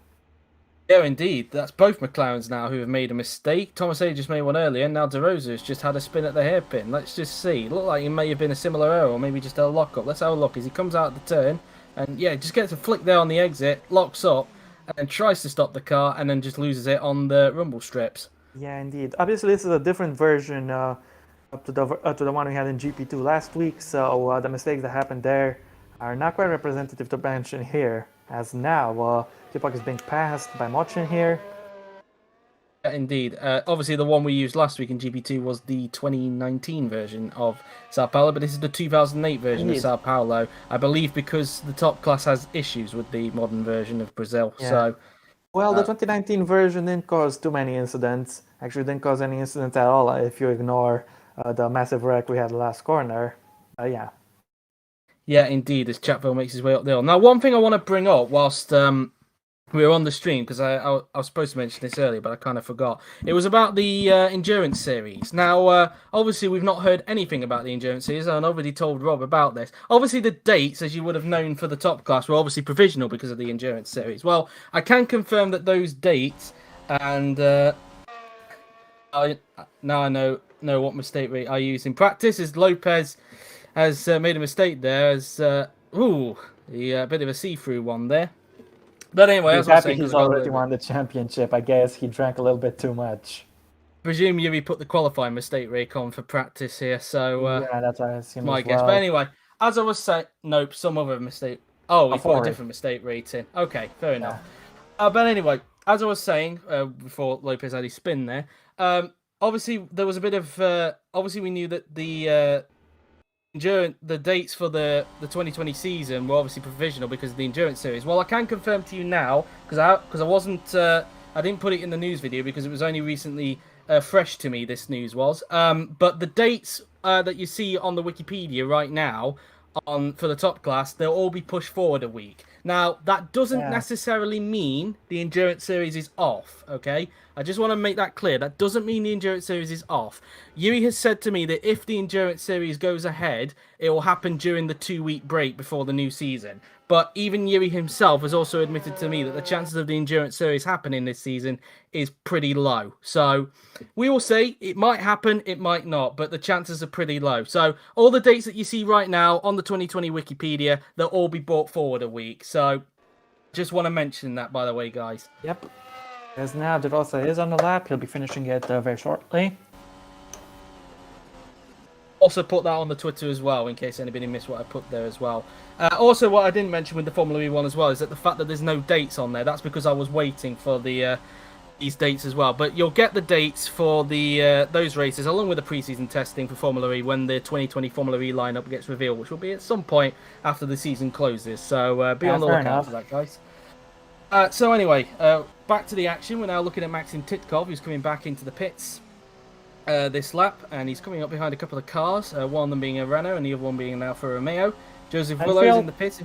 Yeah, indeed. That's both McLarens now who have made a mistake. Thomas A just made one earlier, and now De Rosa has just had a spin at the hairpin. Let's just see. It looked like it may have been a similar error, or maybe just a lock-up. Let's have a look as he comes out the turn, and yeah, just gets a flick there on the exit, locks up, and then tries to stop the car, and then just loses it on the rumble strips.
Yeah, indeed. Obviously, this is a different version up to the one we had in GP2 last week, so the mistakes that happened there are not quite representative to mention here, as now Kupok is being passed by Mottram here.
Yeah, indeed. Obviously, the one we used last week in GP2 was the 2019 version of Sao Paulo, but this is the 2008 version of Sao Paulo, I believe, because the top class has issues with the modern version of Brazil. Yeah. So,
well, the 2019 version didn't cause too many incidents. Actually, didn't cause any incidents at all if you ignore the massive wreck we had the last corner. Yeah.
Yeah, indeed, as Chatfield makes his way up the hill. Now, one thing I want to bring up whilst we were on the stream, because I was supposed to mention this earlier, but I kind of forgot. It was about the Endurance Series. Now, obviously, we've not heard anything about the Endurance Series, and nobody told Rob about this. Obviously, the dates, as you would have known for the top class, were obviously provisional because of the Endurance Series. Well, I can confirm that those dates, and now I know what mistake rate I use in practice, is Lopez has made a mistake there, as bit of a see-through one there. But anyway,
as I was saying, he's already won the championship. I guess he drank a little bit too much.
Presume Yuri put the qualifying mistake rate on for practice here, so
yeah, that's what I assume
my guess. But anyway, as I was saying, nope, some other mistake. Oh, he put a different mistake rating. Okay, fair enough. But anyway, as I was saying before Lopez had his spin there, obviously there was a bit of obviously we knew that the dates for the 2020 season were obviously provisional because of the Endurance Series. Well, I can confirm to you now, because I wasn't I didn't put it in the news video because it was only recently fresh to me, this news was. But the dates that you see on the Wikipedia right now for the top class, they'll all be pushed forward a week. Now, that doesn't necessarily mean the Endurance Series is off, okay? I just want to make that clear. That doesn't mean the Endurance Series is off. Yuri has said to me that if the Endurance Series goes ahead, it will happen during the 2-week break before the new season. But even Yuri himself has also admitted to me that the chances of the Endurance Series happening this season is pretty low. So we will see. It might happen, it might not, but the chances are pretty low. So all the dates that you see right now on the 2020 Wikipedia, they'll all be brought forward a week. So just want to mention that, by the way, guys.
Yep. As now De Rosa is on the lap, he'll be finishing it very shortly.
Also put that on the Twitter as well, in case anybody missed what I put there as well. Also, what I didn't mention with the Formula E one as well is that the fact that there's no dates on there, that's because I was waiting for the these dates as well. But you'll get the dates for the those races, along with the pre-season testing for Formula E when the 2020 Formula E lineup gets revealed, which will be at some point after the season closes. So be on the lookout for that, guys. So anyway, back to the action. We're now looking at Maxim Titkov, who's coming back into the pits this lap, and he's coming up behind a couple of cars, one of them being a Renault and the other one being an Alfa Romeo. Joseph Willow's in the pits.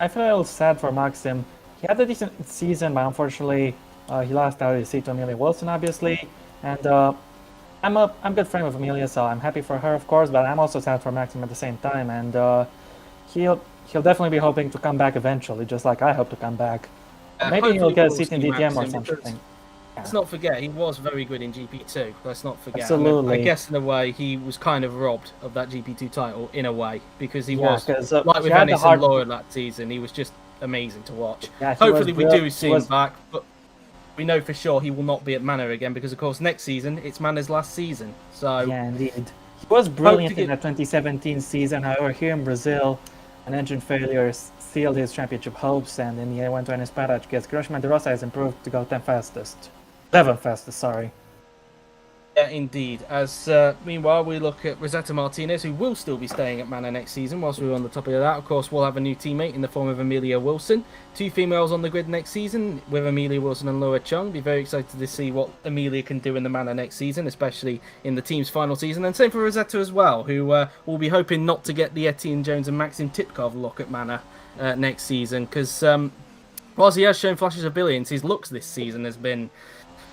I feel sad for Maxim. He had a decent season, but unfortunately he lost out his seat to Amelia Wilson, obviously. And I'm good friend with Amelia, so I'm happy for her, of course, but I'm also sad for Maxim at the same time. And he'll definitely be hoping to come back eventually, just like I hope to come back. Maybe he'll get a seat in DTM or something.
Let's not forget, he was very good in GP2. Let's not forget.
Absolutely.
I guess in a way, he was kind of robbed of that GP2 title, in a way, because he was, like with Ennis and Laura that season, he was just amazing to watch. Yeah, hopefully we do see him back, but we know for sure he will not be at Manor again, because of course next season, it's Manor's last season. So
yeah, indeed. He was brilliant in the 2017 season, however, here in Brazil, An engine failure sealed his championship hopes, and in the A120 Spadach gets Grosjean de Rosa has improved to go 10 fastest. 11 fastest, sorry.
Yeah, indeed. As meanwhile, we look at Rosetta Martinez, who will still be staying at Manor next season. Whilst we're on the topic of that, of course, we'll have a new teammate in the form of Amelia Wilson. 2 females on the grid next season with Amelia Wilson and Laura Chung. Be very excited to see what Amelia can do in the Manor next season, especially in the team's final season. And same for Rosetta as well, who will be hoping not to get the Etienne Jones and Maxim Tipkov look at Manor next season, because whilst he has shown flashes of brilliance, his looks this season has been,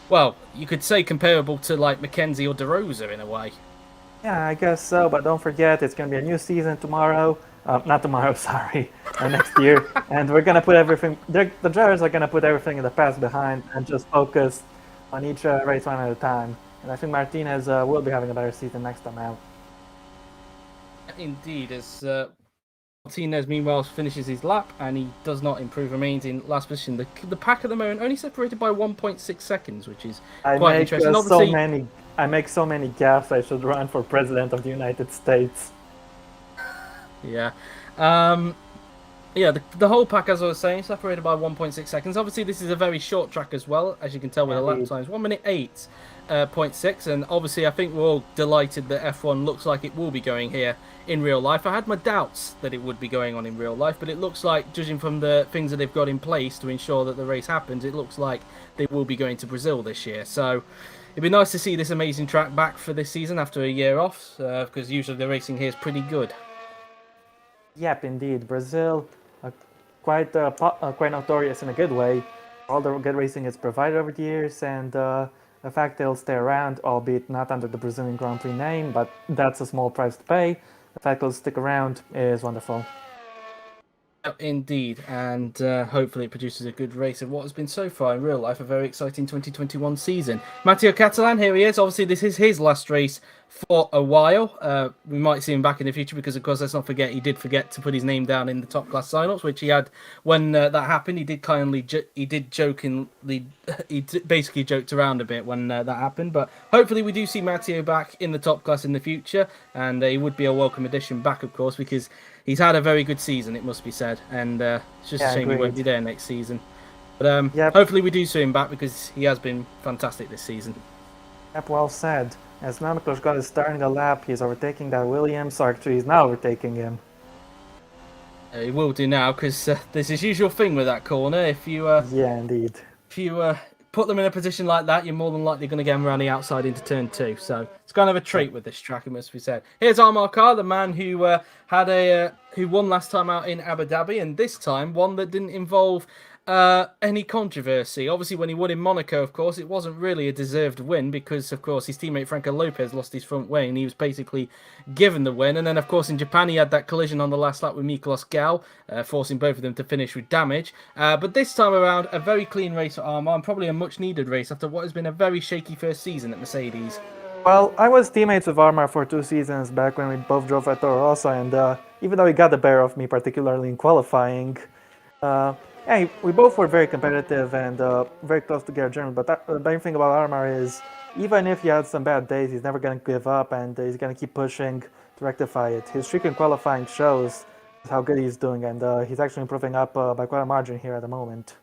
well, you could say comparable to like Mackenzie or DeRosa in a way.
Yeah, I guess so, but don't forget it's going to be a new season tomorrow. Not tomorrow, sorry, next year. And we're going to put everything, the drivers are going to put everything in the past behind and just focus on each race one at a time. And I think Martinez will be having a better season next time out.
Indeed, as Martinez meanwhile finishes his lap and he does not improve, remains in last position. The pack at the moment only separated by 1.6 seconds, which is quite interesting.
I make so many gaffes. I should run for president of the United States.
Yeah. Yeah, the whole pack, as I was saying, separated by 1.6 seconds. Obviously, this is a very short track as well, as you can tell with the lap times. 1 minute 8.6, and obviously I think we're all delighted that F1 looks like it will be going here in real life. I had my doubts that it would be going on in real life, but it looks like, judging from the things that they've got in place to ensure that the race happens, it looks like they will be going to Brazil this year. So it'd be nice to see this amazing track back for this season after a year off, because usually the racing here is pretty good.
Yep, indeed. Brazil, quite notorious in a good way. All the good racing is provided over the years, and the fact they'll stay around, albeit not under the Brazilian Grand Prix name, but that's a small price to pay. The fact they'll stick around is wonderful.
Indeed, and hopefully it produces a good race of what has been so far in real life a very exciting 2021 season. Mateo Catalan, here he is. Obviously, this is his last race for a while. We might see him back in the future because, of course, let's not forget he did forget to put his name down in the top class sign-ups, which he had when that happened. He did basically joked around a bit when that happened. But hopefully we do see Mateo back in the top class in the future, and he would be a welcome addition back, of course, because he's had a very good season, it must be said, and it's just a shame he won't be there next season. But hopefully we do see him back because he has been fantastic this season.
Yep, well said. As now Leclerc is starting a lap, he's overtaking that Williams, or actually he's now overtaking him.
He will do now, because there's his usual thing with that corner. If you
yeah, indeed.
If you put them in a position like that, you're more than likely going to get them around the outside into turn 2. So it's kind of a trait with this track, it must be said. Here's Amar Khan, the man who who won last time out in Abu Dhabi, and this time one that didn't involve any controversy. Obviously, when he won in Monaco, of course, it wasn't really a deserved win because, of course, his teammate Franco Lopez lost his front wing and he was basically given the win. And then, of course, in Japan, he had that collision on the last lap with Miklos Gal, forcing both of them to finish with damage. But this time around, a very clean race for Armar and probably a much-needed race after what has been a very shaky first season at Mercedes.
Well, I was teammates with Armar for 2 seasons back when we both drove at Toro Rosso, and even though he got the better of me, particularly in qualifying, we both were very competitive and very close together generally. But the main thing about Armar is, even if he had some bad days, he's never going to give up and he's going to keep pushing to rectify it. His streak in qualifying shows how good he's doing, and he's actually improving up by quite a margin here at the moment.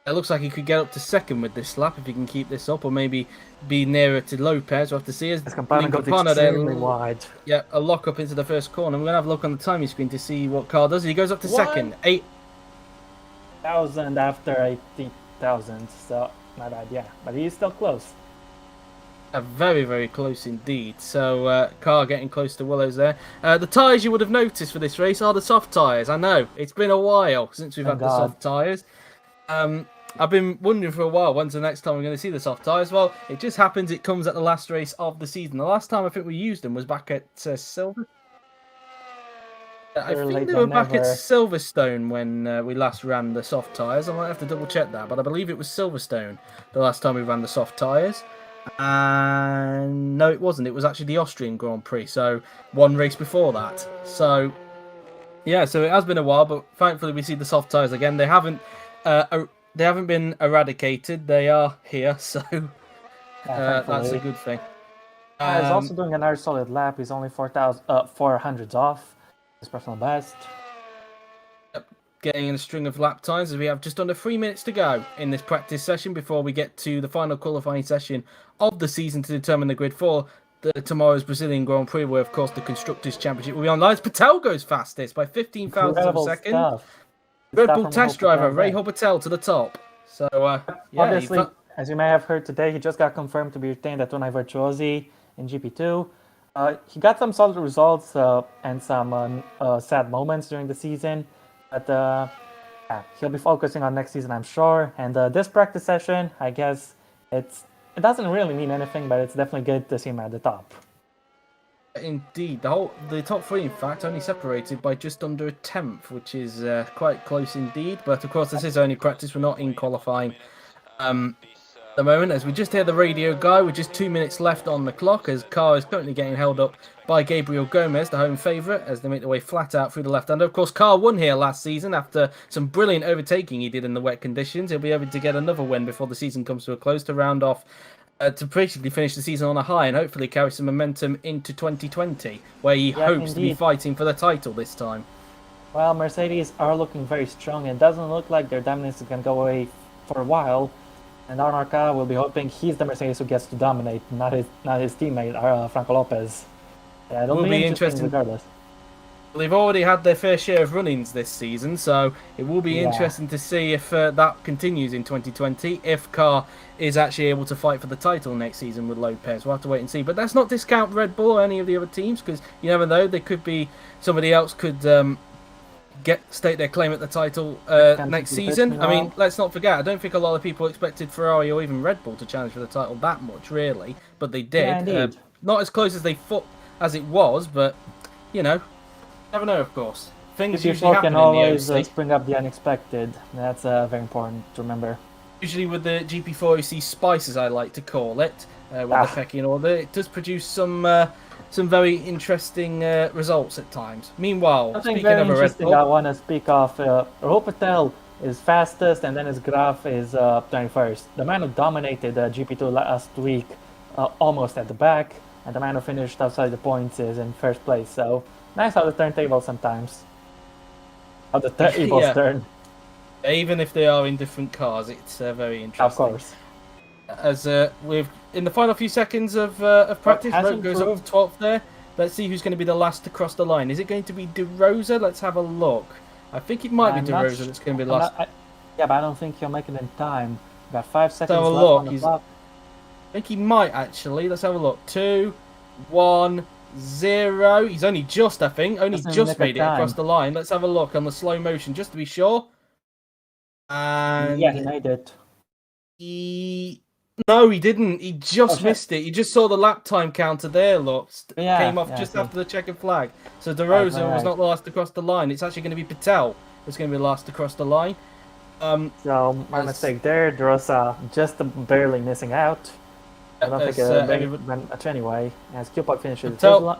It looks like he could get up to second with this lap if he can keep this up, or maybe be nearer to Lopez. We'll have to see. As
Campana goes extremely wide.
Yeah, a lock up into the first corner. We're going to have a look on the timing screen to see what car does. He goes up to second.
8,000 after 80,000, so not bad, yeah. But he's still close.
Very, very close indeed. So, car getting close to Willows there. The tyres you would have noticed for this race are the soft tyres. I know, it's been a while since we've had the soft tyres. I've been wondering for a while, when's the next time we're going to see the soft tyres? Well, it just happens it comes at the last race of the season. The last time I think we used them was back at Silver. I think they were back at Silverstone when we last ran the soft tyres. I might have to double check that, but I believe it was Silverstone the last time we ran the soft tyres. And no, it wasn't. It was actually the Austrian Grand Prix, so one race before that. So, yeah, so it has been a while, but thankfully we see the soft tyres again. They haven't been eradicated. They are here, so that's a good thing.
He's also doing another solid lap. He's only 400s off his personal best.
getting in a string of lap times as we have just under 3 minutes to go in this practice session before we get to the final qualifying session of the season to determine the grid for tomorrow's Brazilian Grand Prix, where, of course, the Constructors' Championship will be on. Lance Patel goes fastest by 15 thousandths of a second.
Stuff.
Red Bull test driver Rahul Patel to the top. So, yeah,
obviously, as you may have heard today, he just got confirmed to be retained at Tunai Virtuosi in GP2. He got some solid results and some sad moments during the season, but yeah, he'll be focusing on next season, I'm sure. And this practice session, I guess it doesn't really mean anything, but it's definitely good to see him at the top.
Indeed, the top three, in fact, only separated by just under a tenth, which is quite close indeed. But of course, this is only practice; we're not in qualifying at the moment. As we just hear the radio guy, with just 2 minutes left on the clock, as car is currently getting held up by Gabriel Gomez, the home favourite, as they make their way flat out through the left-hander. Of course, Carr won here last season after some brilliant overtaking he did in the wet conditions. He'll be able to get another win before the season comes to a close to round off. To basically finish the season on a high and hopefully carry some momentum into 2020, where he hopes to be fighting for the title this time.
Well, Mercedes are looking very strong. It doesn't look like their dominance is going to go away for a while. And Arnarka will be hoping he's the Mercedes who gets to dominate, not his teammate, Franco Lopez. Yeah, it'll be interesting regardless.
Well, they've already had their fair share of run-ins this season, so it will be interesting to see if that continues in 2020, if Carr is actually able to fight for the title next season with Lopez. We'll have to wait and see. But let's not discount Red Bull or any of the other teams, because you never know, they could be somebody else could state their claim at the title next season. I mean, let's not forget, I don't think a lot of people expected Ferrari or even Red Bull to challenge for the title that much, really, but they did.
Yeah,
not as close as they thought as it was, but you know, never know. Of course, things usually happen
can always
in the OC.
Spring up the unexpected. That's very important to remember.
Usually with the GP4 OC spice, as I like to call it, with the pecking order, it does produce some very interesting results at times. Meanwhile,
something
speaking
very
of a Red
interesting
Bull,
I want to speak of, Rahul Patel is fastest, and then his Graff is 21st. The man who dominated GP2 last week, almost at the back, and the man who finished outside the points is in first place. So nice how the turntable sometimes. How the tables turn.
Even if they are in different cars, it's very interesting.
Of course.
As we've in the final few seconds of practice, Roke goes up to 12th there. Let's see who's going to be the last to cross the line. Is it going to be De Rosa? Let's have a look. I think it might be De Rosa that's going to be last.
Yeah, but I don't think he'll make it in time. We've got 5 seconds
left
on the clock.
I think he might actually. Let's have a look. 2, 1, 0. He's only just, I think, just made it across the line. Let's have a look on the slow motion just to be sure. And
yeah, he made it.
No, he didn't. He just missed it. You just saw the lap time counter there, look. Came off just after the checkered flag. So De Rosa was not the last to cross the line. It's actually going to be Patel who's going to be the last to cross the line.
So, my mistake there. De Rosa just barely missing out. I don't think it went much anyway. As Q-Pop finishes
Patel's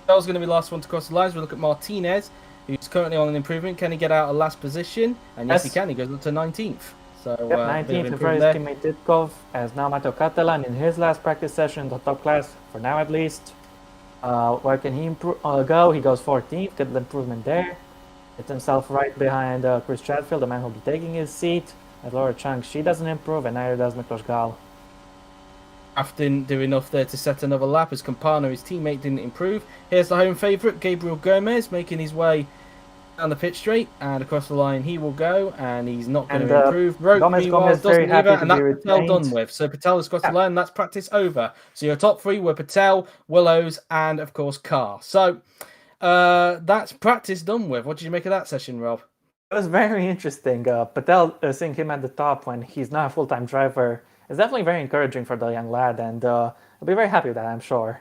going to be the last one to cross the lines. We look at Martinez, who's currently on an improvement. Can he get out of last position? And yes, he can. He goes up to 19th. So,
19th in front of his teammate Titkov, as now Mateo Catalan in his last practice session, the top class, for now at least. Where can he go? He goes 14th, good improvement there. Gets himself right behind Chris Chadfield, the man who'll be taking his seat. As Laura Chung, she doesn't improve, and neither does Miklos Gal.
Graff didn't do enough there to set another lap, as Campano, his teammate, didn't improve. Here's the home favourite, Gabriel Gomez, making his way down the pit straight, and across the line he will go, and he's not going to improve. Roke, meanwhile, doesn't either, and that's Patel done with. So Patel has crossed the line, and that's practice over. So your top three were Patel, Willows, and of course Carr. So that's practice done with. What did you make of that session, Rob?
It was very interesting. Patel, seeing him at the top when he's not a full-time driver is definitely very encouraging for the young lad, and I'll be very happy with that, I'm sure.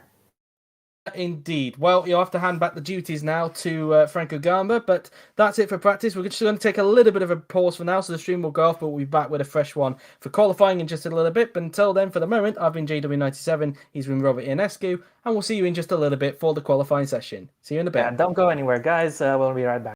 Indeed. Well, you'll have to hand back the duties now to Franco Gamba, but that's it for practice. We're just going to take a little bit of a pause for now, so the stream will go off, but we'll be back with a fresh one for qualifying in just a little bit. But until then, for the moment, I've been JW97, he's been Robert Ionescu, and we'll see you in just a little bit for the qualifying session. See you in a bit.
Yeah, don't go anywhere, guys. We'll be right back.